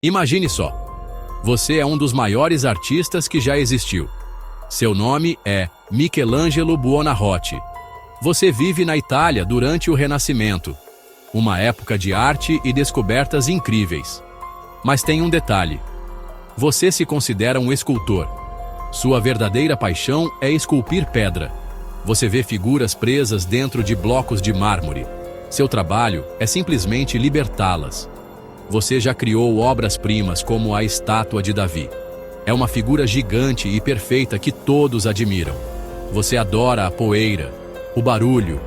Imagine só, você é um dos maiores artistas que já existiu. Seu nome é Michelangelo Buonarroti. Você vive na Itália durante o Renascimento, uma época de arte e descobertas incríveis. Mas tem um detalhe: você se considera um escultor. Sua verdadeira paixão é esculpir pedra. Você vê figuras presas dentro de blocos de mármore. Seu trabalho é simplesmente libertá-las. Você já criou obras-primas como a estátua de Davi. É uma figura gigante e perfeita que todos admiram. Você adora a poeira, o barulho,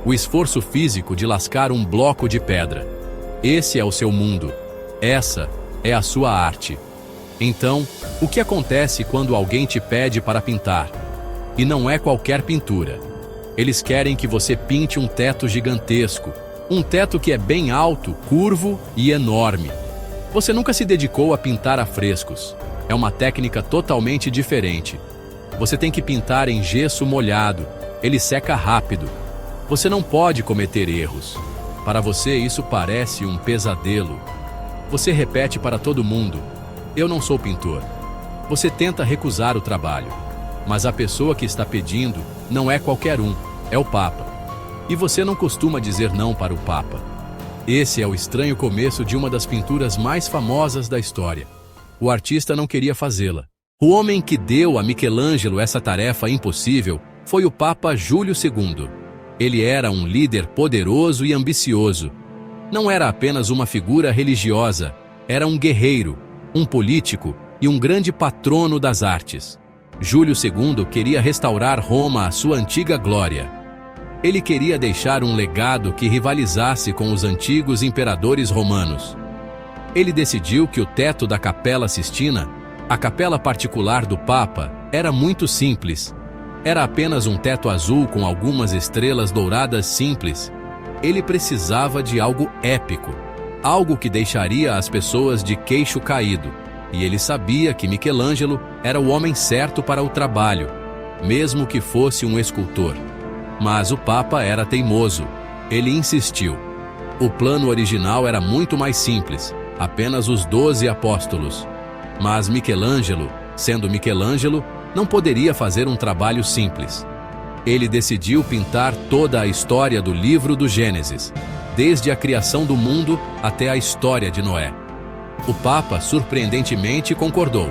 o esforço físico de lascar um bloco de pedra. Esse é o seu mundo. Essa é a sua arte. Então, o que acontece quando alguém te pede para pintar? E não é qualquer pintura. Eles querem que você pinte um teto gigantesco, um teto que é bem alto, curvo e enorme. Você nunca se dedicou a pintar afrescos. É uma técnica totalmente diferente. Você tem que pintar em gesso molhado. Ele seca rápido. Você não pode cometer erros. Para você, isso parece um pesadelo. Você repete para todo mundo: eu não sou pintor. Você tenta recusar o trabalho. Mas a pessoa que está pedindo não é qualquer um, é o Papa. E você não costuma dizer não para o Papa. Esse é o estranho começo de uma das pinturas mais famosas da história. O artista não queria fazê-la. O homem que deu a Michelangelo essa tarefa impossível foi o Papa Júlio II. Ele era um líder poderoso e ambicioso. Não era apenas uma figura religiosa, era um guerreiro, um político e um grande patrono das artes. Júlio II queria restaurar Roma à sua antiga glória. Ele queria deixar um legado que rivalizasse com os antigos imperadores romanos. Ele decidiu que o teto da Capela Sistina, a capela particular do Papa, era muito simples. Era apenas um teto azul com algumas estrelas douradas simples. Ele precisava de algo épico, algo que deixaria as pessoas de queixo caído. E ele sabia que Michelangelo era o homem certo para o trabalho, mesmo que fosse um escultor. Mas o Papa era teimoso. Ele insistiu. O plano original era muito mais simples, apenas os 12 apóstolos. Mas Michelangelo, sendo Michelangelo, não poderia fazer um trabalho simples. Ele decidiu pintar toda a história do livro do Gênesis, desde a criação do mundo até a história de Noé. O Papa, surpreendentemente, concordou.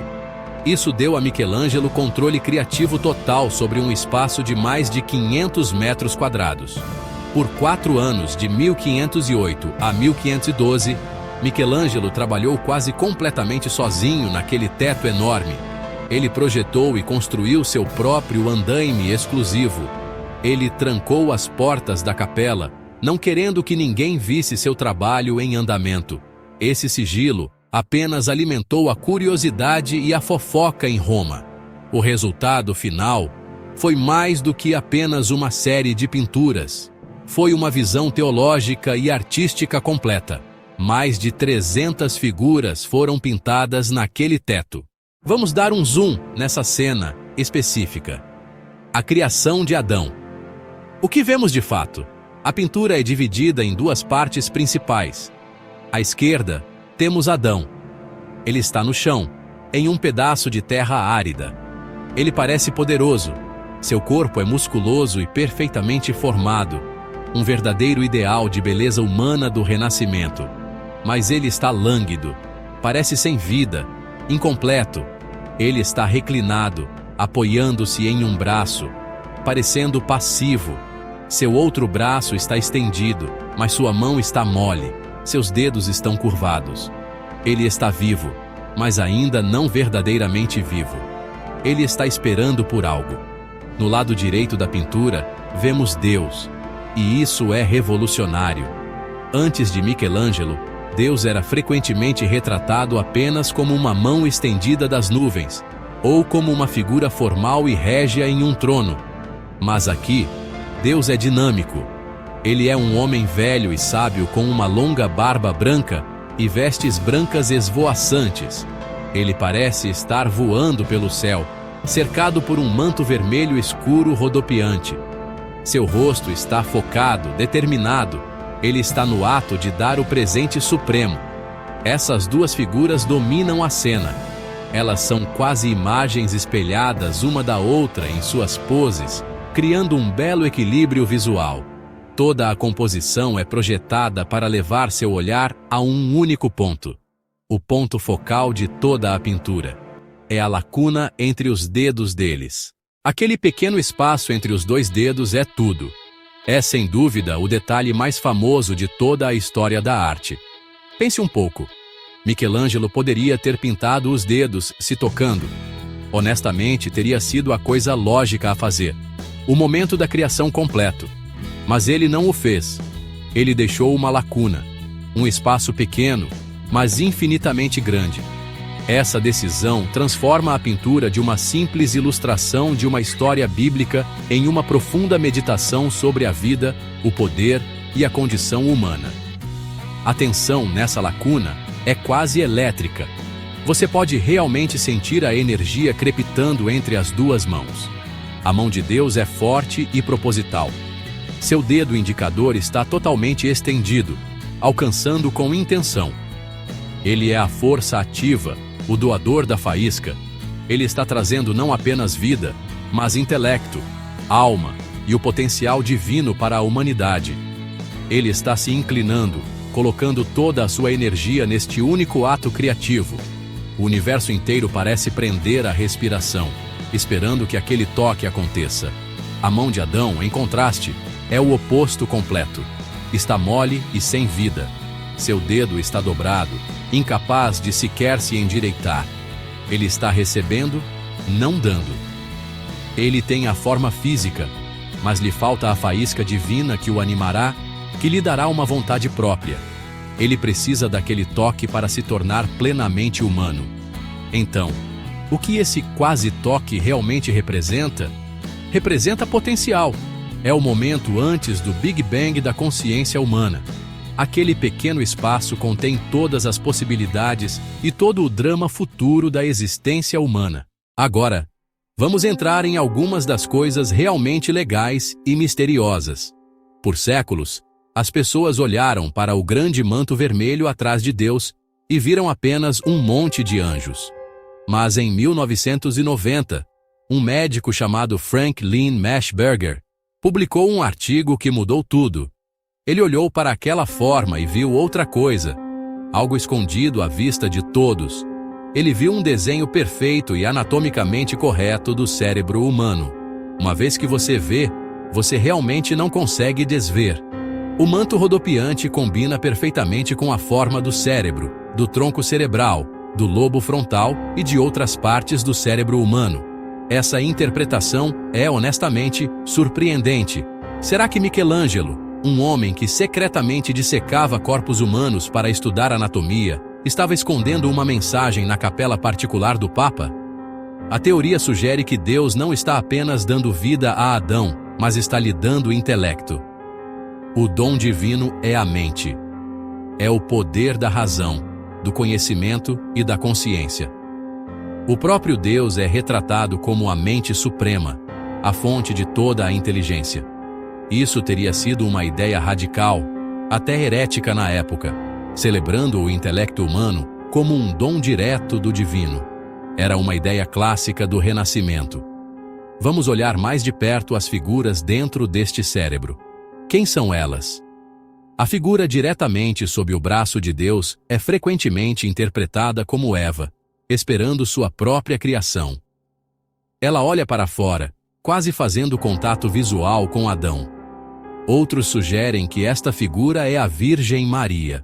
Isso deu a Michelangelo controle criativo total sobre um espaço de mais de 500 metros quadrados. Por 4 anos, de 1508 a 1512, Michelangelo trabalhou quase completamente sozinho naquele teto enorme. Ele projetou e construiu seu próprio andaime exclusivo. Ele trancou as portas da capela, não querendo que ninguém visse seu trabalho em andamento. Esse sigilo apenas alimentou a curiosidade e a fofoca em Roma. O resultado final foi mais do que apenas uma série de pinturas. Foi uma visão teológica e artística completa. Mais de 300 figuras foram pintadas naquele teto. Vamos dar um zoom nessa cena específica. A criação de Adão. O que vemos de fato? A pintura é dividida em 2 partes principais. À esquerda, temos Adão. Ele está no chão, em um pedaço de terra árida. Ele parece poderoso. Seu corpo é musculoso e perfeitamente formado. Um verdadeiro ideal de beleza humana do Renascimento. Mas ele está lânguido, parece sem vida, incompleto. Ele está reclinado, apoiando-se em um braço, parecendo passivo. Seu outro braço está estendido, mas sua mão está mole. Seus dedos estão curvados. Ele está vivo, mas ainda não verdadeiramente vivo. Ele está esperando por algo. No lado direito da pintura, vemos Deus. E isso é revolucionário. Antes de Michelangelo, Deus era frequentemente retratado apenas como uma mão estendida das nuvens, ou como uma figura formal e régia em um trono. Mas aqui, Deus é dinâmico. Ele é um homem velho e sábio com uma longa barba branca e vestes brancas esvoaçantes. Ele parece estar voando pelo céu, cercado por um manto vermelho escuro rodopiante. Seu rosto está focado, determinado. Ele está no ato de dar o presente supremo. Essas duas figuras dominam a cena. Elas são quase imagens espelhadas uma da outra em suas poses, criando um belo equilíbrio visual. Toda a composição é projetada para levar seu olhar a um único ponto. O ponto focal de toda a pintura é a lacuna entre os dedos deles. Aquele pequeno espaço entre os dois dedos é tudo. É sem dúvida o detalhe mais famoso de toda a história da arte. Pense um pouco. Michelangelo poderia ter pintado os dedos se tocando. Honestamente, teria sido a coisa lógica a fazer. O momento da criação completo. Mas ele não o fez. Ele deixou uma lacuna, um espaço pequeno, mas infinitamente grande. Essa decisão transforma a pintura de uma simples ilustração de uma história bíblica em uma profunda meditação sobre a vida, o poder e a condição humana. A tensão nessa lacuna é quase elétrica. Você pode realmente sentir a energia crepitando entre as duas mãos. A mão de Deus é forte e proposital. Seu dedo indicador está totalmente estendido, alcançando com intenção. Ele é a força ativa, o doador da faísca. Ele está trazendo não apenas vida, mas intelecto, alma e o potencial divino para a humanidade. Ele está se inclinando, colocando toda a sua energia neste único ato criativo. O universo inteiro parece prender a respiração, esperando que aquele toque aconteça. A mão de Adão, em contraste, é o oposto completo. Está mole e sem vida. Seu dedo está dobrado, incapaz de sequer se endireitar. Ele está recebendo, não dando. Ele tem a forma física, mas lhe falta a faísca divina que o animará, que lhe dará uma vontade própria. Ele precisa daquele toque para se tornar plenamente humano. Então, o que esse quase toque realmente representa? Representa potencial. É o momento antes do Big Bang da consciência humana. Aquele pequeno espaço contém todas as possibilidades e todo o drama futuro da existência humana. Agora, vamos entrar em algumas das coisas realmente legais e misteriosas. Por séculos, as pessoas olharam para o grande manto vermelho atrás de Deus e viram apenas um monte de anjos. Mas em 1990, um médico chamado Franklin Mashberger publicou um artigo que mudou tudo. Ele olhou para aquela forma e viu outra coisa, algo escondido à vista de todos. Ele viu um desenho perfeito e anatomicamente correto do cérebro humano. Uma vez que você vê, você realmente não consegue desver. O manto rodopiante combina perfeitamente com a forma do cérebro, do tronco cerebral, do lobo frontal e de outras partes do cérebro humano. Essa interpretação é, honestamente, surpreendente. Será que Michelangelo, um homem que secretamente dissecava corpos humanos para estudar anatomia, estava escondendo uma mensagem na capela particular do Papa? A teoria sugere que Deus não está apenas dando vida a Adão, mas está lhe dando intelecto. O dom divino é a mente. É o poder da razão, do conhecimento e da consciência. O próprio Deus é retratado como a mente suprema, a fonte de toda a inteligência. Isso teria sido uma ideia radical, até herética na época, celebrando o intelecto humano como um dom direto do divino. Era uma ideia clássica do Renascimento. Vamos olhar mais de perto as figuras dentro deste cérebro. Quem são elas? A figura diretamente sob o braço de Deus é frequentemente interpretada como Eva, esperando sua própria criação. Ela olha para fora, quase fazendo contato visual com Adão. Outros sugerem que esta figura é a Virgem Maria.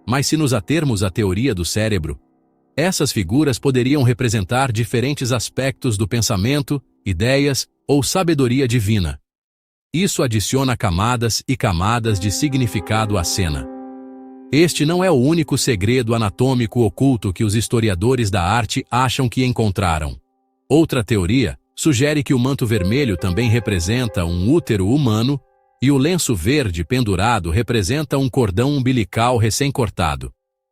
Mas se nos atermos à teoria do cérebro, essas figuras poderiam representar diferentes aspectos do pensamento, ideias ou sabedoria divina. Isso adiciona camadas e camadas de significado à cena. Este não é o único segredo anatômico oculto que os historiadores da arte acham que encontraram. Outra teoria sugere que o manto vermelho também representa um útero humano e o lenço verde pendurado representa um cordão umbilical recém-cortado.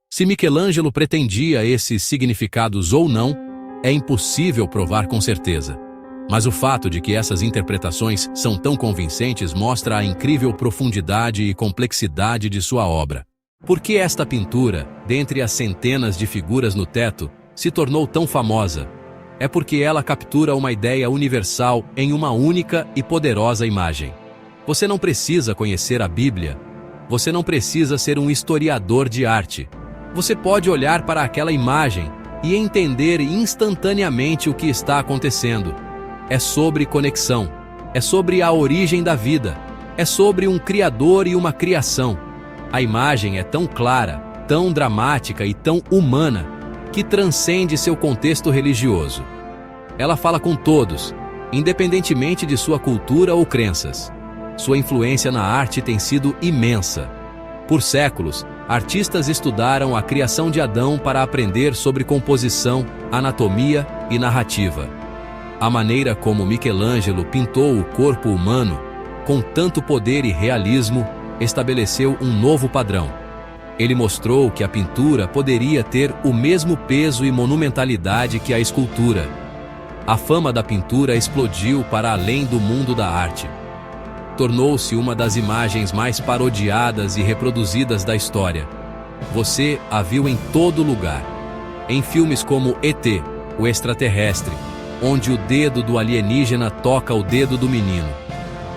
Se Michelangelo pretendia esses significados ou não, é impossível provar com certeza. Mas o fato de que essas interpretações são tão convincentes mostra a incrível profundidade e complexidade de sua obra. Por que esta pintura, dentre as centenas de figuras no teto, se tornou tão famosa? É porque ela captura uma ideia universal em uma única e poderosa imagem. Você não precisa conhecer a Bíblia. Você não precisa ser um historiador de arte. Você pode olhar para aquela imagem e entender instantaneamente o que está acontecendo. É sobre conexão. É sobre a origem da vida. É sobre um Criador e uma criação. A imagem é tão clara, tão dramática e tão humana, que transcende seu contexto religioso. Ela fala com todos, independentemente de sua cultura ou crenças. Sua influência na arte tem sido imensa. Por séculos, artistas estudaram a criação de Adão para aprender sobre composição, anatomia e narrativa. A maneira como Michelangelo pintou o corpo humano, com tanto poder e realismo, estabeleceu um novo padrão. Ele mostrou que a pintura poderia ter o mesmo peso e monumentalidade que a escultura. A fama da pintura explodiu para além do mundo da arte. Tornou-se uma das imagens mais parodiadas e reproduzidas da história. Você a viu em todo lugar. Em filmes como E.T., o extraterrestre, onde o dedo do alienígena toca o dedo do menino.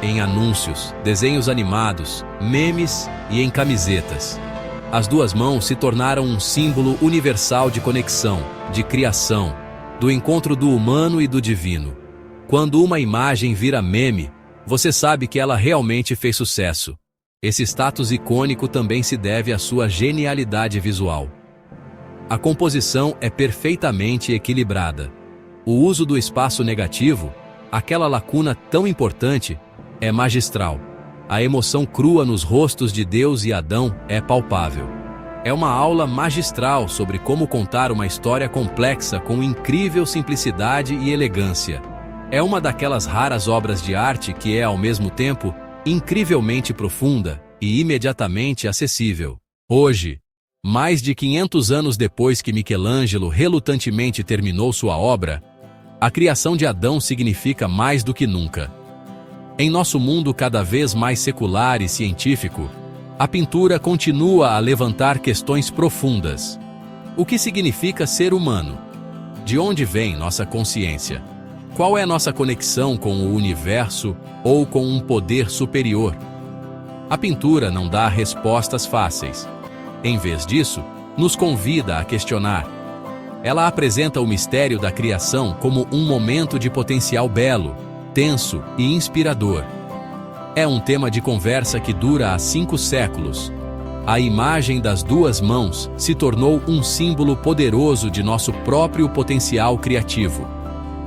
Em anúncios, desenhos animados, memes e em camisetas. As duas mãos se tornaram um símbolo universal de conexão, de criação, do encontro do humano e do divino. Quando uma imagem vira meme, você sabe que ela realmente fez sucesso. Esse status icônico também se deve à sua genialidade visual. A composição é perfeitamente equilibrada. O uso do espaço negativo, aquela lacuna tão importante, é magistral. A emoção crua nos rostos de Deus e Adão é palpável. É uma aula magistral sobre como contar uma história complexa com incrível simplicidade e elegância. É uma daquelas raras obras de arte que é, ao mesmo tempo, incrivelmente profunda e imediatamente acessível. Hoje, mais de 500 anos depois que Michelangelo relutantemente terminou sua obra, a criação de Adão significa mais do que nunca. Em nosso mundo cada vez mais secular e científico, a pintura continua a levantar questões profundas. O que significa ser humano? De onde vem nossa consciência? Qual é nossa conexão com o universo ou com um poder superior? A pintura não dá respostas fáceis. Em vez disso, nos convida a questionar. Ela apresenta o mistério da criação como um momento de potencial belo, tenso e inspirador. É um tema de conversa que dura há 5 séculos. A imagem das duas mãos se tornou um símbolo poderoso de nosso próprio potencial criativo.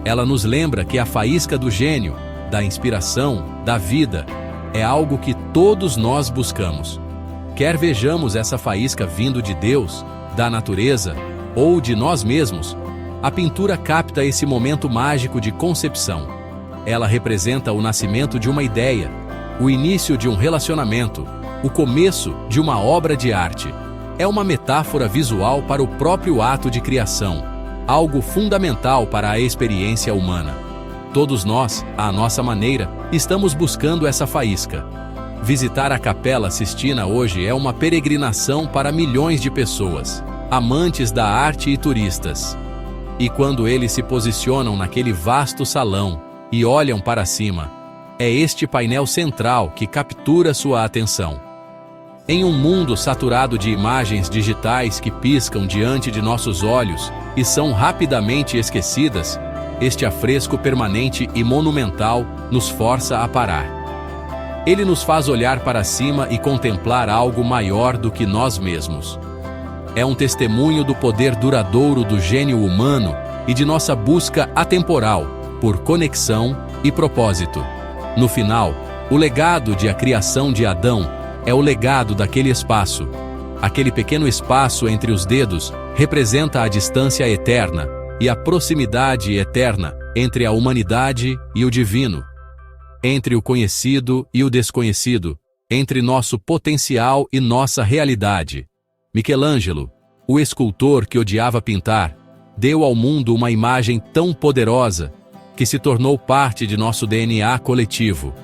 Ela nos lembra que a faísca do gênio, da inspiração, da vida, é algo que todos nós buscamos. Quer vejamos essa faísca vindo de Deus, da natureza ou de nós mesmos, a pintura capta esse momento mágico de concepção. Ela representa o nascimento de uma ideia, o início de um relacionamento, o começo de uma obra de arte. É uma metáfora visual para o próprio ato de criação, algo fundamental para a experiência humana. Todos nós, à nossa maneira, estamos buscando essa faísca. Visitar a Capela Sistina hoje é uma peregrinação para milhões de pessoas, amantes da arte e turistas. E quando eles se posicionam naquele vasto salão e olham para cima, é este painel central que captura sua atenção. Em um mundo saturado de imagens digitais que piscam diante de nossos olhos e são rapidamente esquecidas, este afresco permanente e monumental nos força a parar. Ele nos faz olhar para cima e contemplar algo maior do que nós mesmos. É um testemunho do poder duradouro do gênio humano e de nossa busca atemporal por conexão e propósito. No final, o legado de a criação de Adão é o legado daquele espaço. Aquele pequeno espaço entre os dedos representa a distância eterna e a proximidade eterna entre a humanidade e o divino, entre o conhecido e o desconhecido, entre nosso potencial e nossa realidade. Michelangelo, o escultor que odiava pintar, deu ao mundo uma imagem tão poderosa que se tornou parte de nosso DNA coletivo.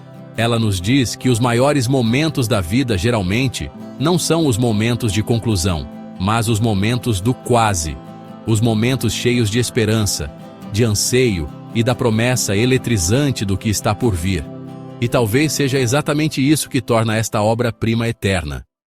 Ela nos diz que os maiores momentos da vida geralmente não são os momentos de conclusão, mas os momentos do quase. Os momentos cheios de esperança, de anseio e da promessa eletrizante do que está por vir. E talvez seja exatamente isso que torna esta obra-prima eterna.